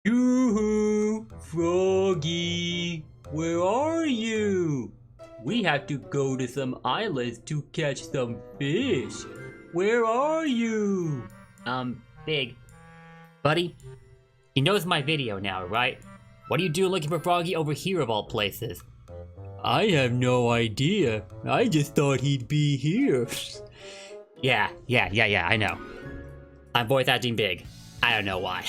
Yoo-hoo, Froggy, where are you? We have to go to some islands to catch some fish. Where are you? Big. Buddy, you know it's my video now, right? What do you do looking for Froggy over here of all places? I have no idea. I just thought he'd be here. Yeah, I know. I'm voice acting Big. I don't know why.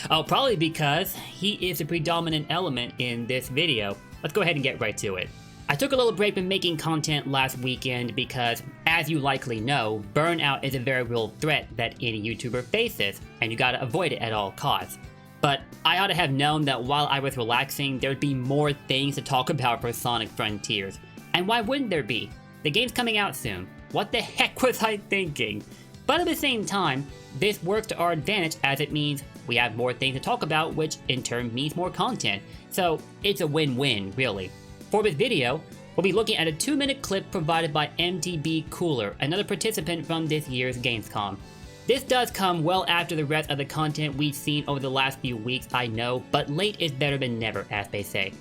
Oh, probably because he is the predominant element in this video. Let's go ahead and get right to it. I took a little break from making content last weekend because, as you likely know, burnout is a very real threat that any YouTuber faces, and you gotta avoid it at all costs. But I ought to have known that while I was relaxing, there'd be more things to talk about for Sonic Frontiers. And why wouldn't there be? The game's coming out soon. What the heck was I thinking? But at the same time, this works to our advantage as it means we have more things to talk about, which in turn means more content. So it's a win-win, really. For this video, we'll be looking at a 2-minute clip provided by Mtbcooler, another participant from this year's Gamescom. This does come well after the rest of the content we've seen over the last few weeks, I know, but late is better than never, as they say.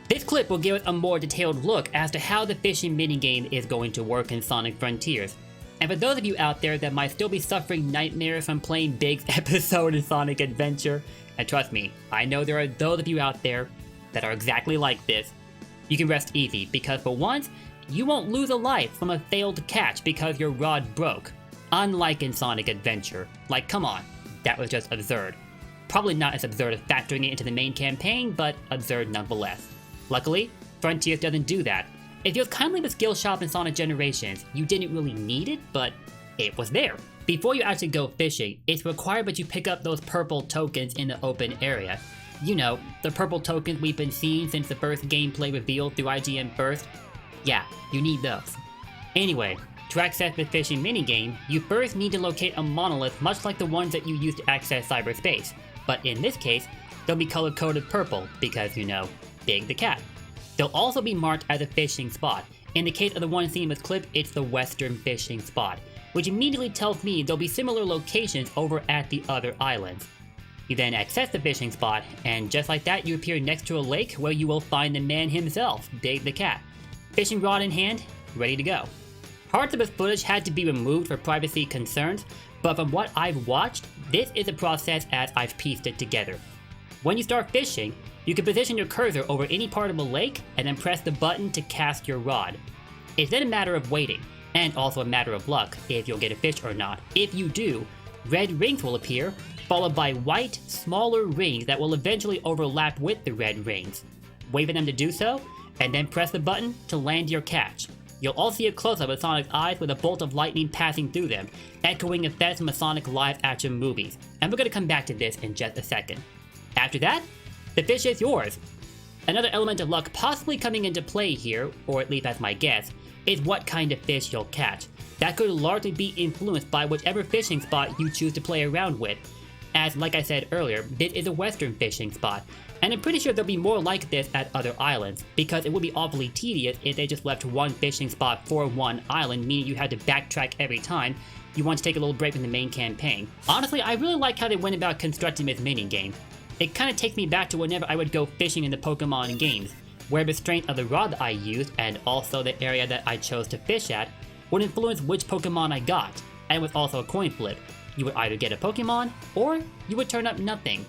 This clip will give us a more detailed look as to how the fishing minigame is going to work in Sonic Frontiers. And for those of you out there that might still be suffering nightmares from playing Big's episode in Sonic Adventure, and trust me, I know there are those of you out there that are exactly like this, you can rest easy, because for once, you won't lose a life from a failed catch because your rod broke. Unlike in Sonic Adventure. Like, come on, that was just absurd. Probably not as absurd as factoring it into the main campaign, but absurd nonetheless. Luckily, Frontiers doesn't do that. It feels kind of like the skill shop in Sonic Generations. You didn't really need it, but it was there. Before you actually go fishing, it's required that you pick up those purple tokens in the open area. You know, the purple tokens we've been seeing since the first gameplay reveal through IGN First. Yeah, you need those. Anyway, to access the fishing minigame, you first need to locate a monolith much like the ones that you use to access cyberspace. But in this case, they'll be color-coded purple because, you know, Big the cat. They'll also be marked as a fishing spot. In the case of the one seen in this clip, it's the western fishing spot, which immediately tells me there'll be similar locations over at the other islands. You then access the fishing spot, and just like that you appear next to a lake where you will find the man himself, Big the cat. Fishing rod in hand, ready to go. Parts of this footage had to be removed for privacy concerns, but from what I've watched, this is a process as I've pieced it together. When you start fishing, you can position your cursor over any part of a lake and then press the button to cast your rod. It's then a matter of waiting, and also a matter of luck if you'll get a fish or not. If you do, red rings will appear, followed by white, smaller rings that will eventually overlap with the red rings. Wait for them to do so, and then press the button to land your catch. You'll also see a close-up of Sonic's eyes with a bolt of lightning passing through them, echoing effects from the Sonic live-action movies, and we're going to come back to this in just a second. After that, the fish is yours. Another element of luck possibly coming into play here, or at least that's my guess, is what kind of fish you'll catch. That could largely be influenced by whichever fishing spot you choose to play around with. As like I said earlier, this is a western fishing spot, and I'm pretty sure there'll be more like this at other islands, because it would be awfully tedious if they just left one fishing spot for one island, meaning you had to backtrack every time you want to take a little break from the main campaign. Honestly, I really like how they went about constructing this minigame. It kind of takes me back to whenever I would go fishing in the Pokemon games, where the strength of the rod that I used, and also the area that I chose to fish at, would influence which Pokemon I got, and it was also a coin flip. You would either get a Pokemon, or you would turn up nothing.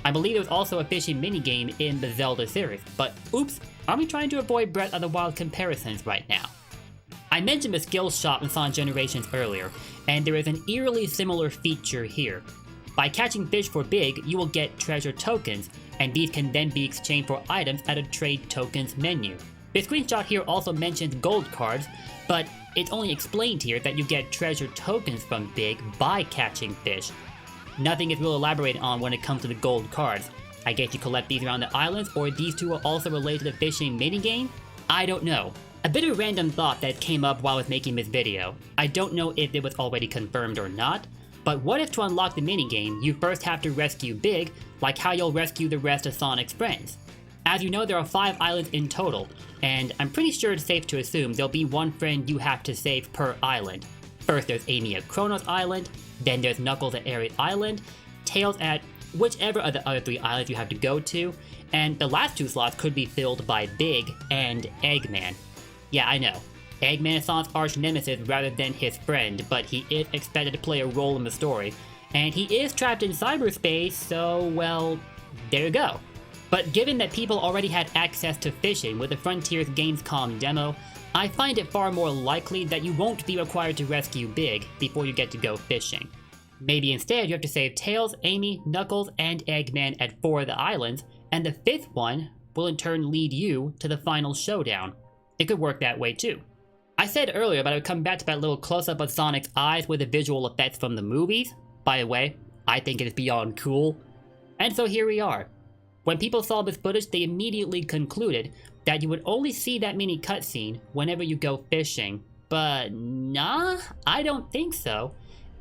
I believe there was also a fishing minigame in the Zelda series, but oops, aren't we trying to avoid Breath of the Wild comparisons right now? I mentioned the skill shop in Sonic Generations earlier, and there is an eerily similar feature here. By catching fish for Big, you will get treasure tokens, and these can then be exchanged for items at a trade tokens menu. The screenshot here also mentions gold cards, but it's only explained here that you get treasure tokens from Big by catching fish. Nothing is really elaborated on when it comes to the gold cards. I guess you collect these around the islands, or these two are also related to the fishing minigame? I don't know. A bit of a random thought that came up while I was making this video. I don't know if it was already confirmed or not, but what if to unlock the minigame, you first have to rescue Big, like how you'll rescue the rest of Sonic's friends? As you know, there are 5 islands in total, and I'm pretty sure it's safe to assume there'll be one friend you have to save per island. First there's Amy at Kronos Island, then there's Knuckles at Ares Island, Tails at whichever of the other 3 islands you have to go to, and the last 2 slots could be filled by Big and Eggman. Yeah, I know. Eggman is Sonic's arch nemesis rather than his friend, but he is expected to play a role in the story, and he is trapped in cyberspace, so, well, there you go. But given that people already had access to fishing with the Frontiers Gamescom demo, I find it far more likely that you won't be required to rescue Big before you get to go fishing. Maybe instead you have to save Tails, Amy, Knuckles, and Eggman at 4 of the islands, and the 5th one will in turn lead you to the final showdown. It could work that way too. I said earlier but I would come back to that little close-up of Sonic's eyes with the visual effects from the movies. By the way, I think it is beyond cool. And so here we are. When people saw this footage, they immediately concluded that you would only see that mini cutscene whenever you go fishing. But nah, I don't think so.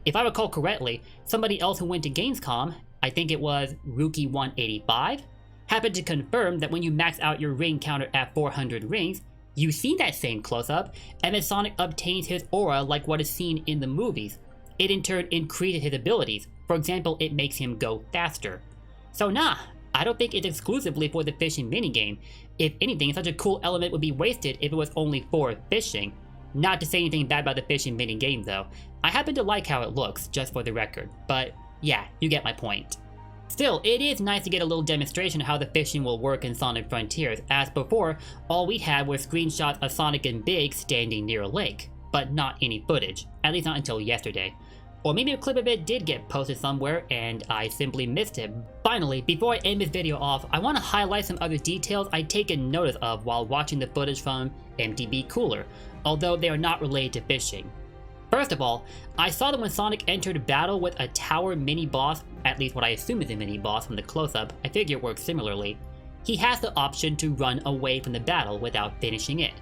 If I recall correctly, somebody else who went to Gamescom, I think it was Rookie185, happened to confirm that when you max out your ring counter at 400 rings, you see that same close-up, and then Sonic obtains his aura like what is seen in the movies. It in turn increases his abilities. For example, it makes him go faster. So nah, I don't think it's exclusively for the fishing minigame. If anything, such a cool element would be wasted if it was only for fishing. Not to say anything bad about the fishing minigame though. I happen to like how it looks, just for the record. But yeah, you get my point. Still, it is nice to get a little demonstration of how the fishing will work in Sonic Frontiers, as before, all we had were screenshots of Sonic and Big standing near a lake, but not any footage, at least not until yesterday. Or maybe a clip of it did get posted somewhere and I simply missed it. Finally, before I end this video off, I want to highlight some other details I'd taken notice of while watching the footage from Mtbcooler, although they are not related to fishing. First of all, I saw that when Sonic entered battle with a tower mini-boss, at least what I assume is a mini-boss from the close-up, I figure it works similarly, he has the option to run away from the battle without finishing it.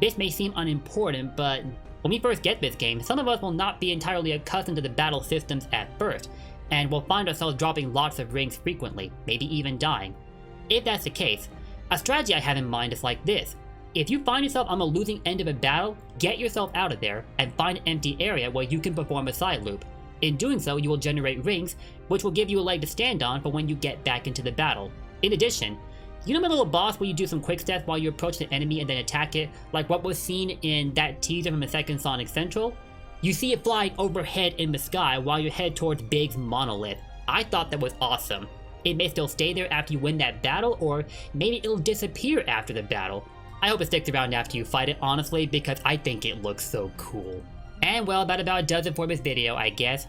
This may seem unimportant, but when we first get this game, some of us will not be entirely accustomed to the battle systems at first, and will find ourselves dropping lots of rings frequently, maybe even dying. If that's the case, a strategy I have in mind is like this. If you find yourself on the losing end of a battle, get yourself out of there and find an empty area where you can perform a side loop. In doing so, you will generate rings, which will give you a leg to stand on for when you get back into the battle. In addition, you know my little boss where you do some quick steps while you approach the enemy and then attack it, like what was seen in that teaser from the second Sonic Central? You see it flying overhead in the sky while you head towards Big's monolith. I thought that was awesome. It may still stay there after you win that battle, or maybe it'll disappear after the battle. I hope it sticks around after you fight it, honestly, because I think it looks so cool. And well, that about does it for this video, I guess.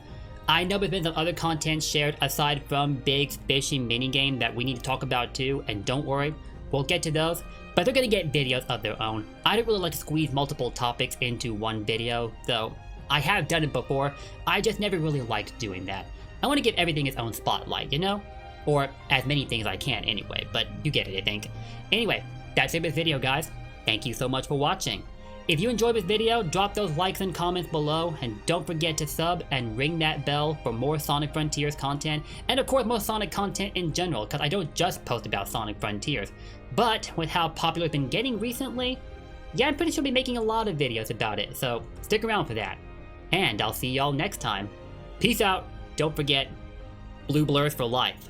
I know there's been some other content shared aside from Big's fishing minigame that we need to talk about too, and don't worry, we'll get to those, but they're gonna get videos of their own. I don't really like to squeeze multiple topics into one video, though I have done it before, I just never really liked doing that. I want to give everything its own spotlight, you know? Or as many things I can anyway, but you get it, I think. Anyway, that's it for this video, guys. Thank you so much for watching. If you enjoyed this video, drop those likes and comments below, and don't forget to sub and ring that bell for more Sonic Frontiers content, and of course more Sonic content in general, because I don't just post about Sonic Frontiers. But with how popular it's been getting recently, yeah, I'm pretty sure I'll be making a lot of videos about it, so stick around for that. And I'll see y'all next time. Peace out, don't forget, blue blurs for life.